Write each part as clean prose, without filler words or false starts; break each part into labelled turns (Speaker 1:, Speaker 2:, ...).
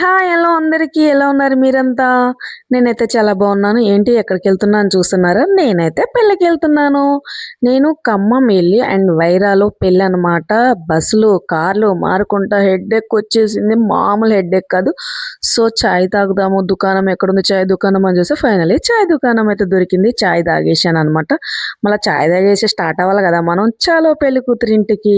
Speaker 1: Hi! Hello అందరికీ. ఎలా ఉన్నారు మీరంతా? నేనైతే చాలా బాగున్నాను. ఏంటి ఎక్కడికెళ్తున్నా అని చూస్తున్నారా? నేనైతే పెళ్ళికెళ్తున్నాను. నేను ఖమ్మం ఎళ్లి అండ్ వైరాలో పెళ్ళనమాట. బస్సులు, కార్లు మారుకుంటా హెడ్‌ఏకొచ్చేసింది. మామూలు హెడ్‌ఏక్ కాదు. సో, చాయ్ తాగుదాము, దుకాణం ఎక్కడుంది చాయ్ దుకాణం అని చూస్తే ఫైనల్లీ చాయ్ దుకాణం అయితే దొరికింది. చాయ్ తాగేశాననమాట. మళ్ళా చాయ్ తాగేసి స్టార్ట్ అవ్వాలి కదా మనం. చలో పెళ్లి కూతురింటికి.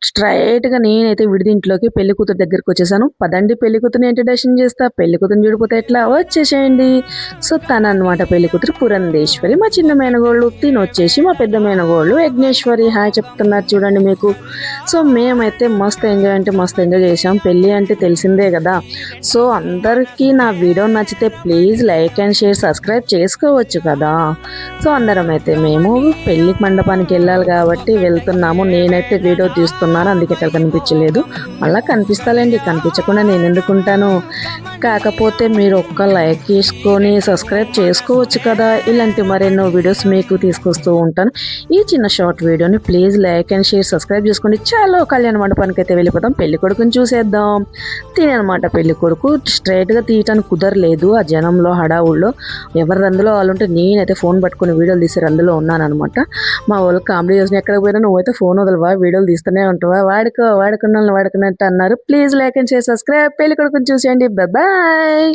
Speaker 1: స్ట్రెయిట్‌గా నేనైతే విడిదింట్లోకి పెళ్లి కూతురు దగ్గరికొచ్చేసాను. పదండి పెళ్లి కూతురిని ఇంట్రడక్షన్ చేస్తా. పెళ్లి కూతురిని చూడిపోతే ఎట్లా? వచ్చేసేయండి. సో, తననమాట పెళ్లి కూతురు పురంధేశ్వరి. మా చిన్న మేనగోళ్ళు తినొచ్చేసి మా పెద్ద మేనగోళ్ళు యజ్ఞేశ్వరి. హాయ్ చెప్తున్నారు చూడండి మీకు. సో, మేమైతే మస్తు ఎంజాయ్ అంటే మస్తు ఎంజాయ్ చేశాం. పెళ్లి అంటే తెలిసిందే కదా! సో, అందరికీ నా వీడియో నచ్చితే please like and share, subscribe చేసుకోవచ్చు కదా! సో, అందరమైతే మేము పెళ్లి మండపానికి వెళ్ళాలి కాబట్టి వెళ్తున్నాము. నేనైతే వీడియో తీస్తున్నాను. అందుకే ఇక్కడ కనిపించలేదు. మళ్ళీ కనిపిస్తాలేండి. కనిపించకుండా నేను ఎందుకుంటాను. కాకపోతే మీరు ఒక్క లైక్ చేసుకొని సబ్స్క్రైబ్ చేసుకోవచ్చు కదా! ఇలాంటి మరెన్నో వీడియోస్ మీకు తీసుకొస్తూ ఉంటాను. ఈ చిన్న షార్ట్ వీడియోని please like and share, subscribe చేసుకోండి. చాలా కళ్యాణ మండపానికి అయితే వెళ్ళిపోతాం. పెళ్లి కొడుకుని చూసేద్దాం. తిననమాట పెళ్లి కొడుకు. స్ట్రైట్‌గా తీయటానికి కుదరలేదు. ఆ జనంలో హడావుల్లో ఎవరి రందులో వాళ్ళు ఉంటే నేనైతే ఫోన్ పట్టుకొని వీడియోలు తీసే రందులో ఉన్నాననమాట. మా వాళ్ళు కామెడీ చేసిన ఎక్కడికి పోయినా నువ్వైతే ఫోన్ వదలవా, వీడియోలు తీస్తూనే ఉంటావా, వాడుకున్నట్టు అన్నారు. Please like and share, subscribe. పెళ్లి కొడుకుని చూసేయండి. బాయ్.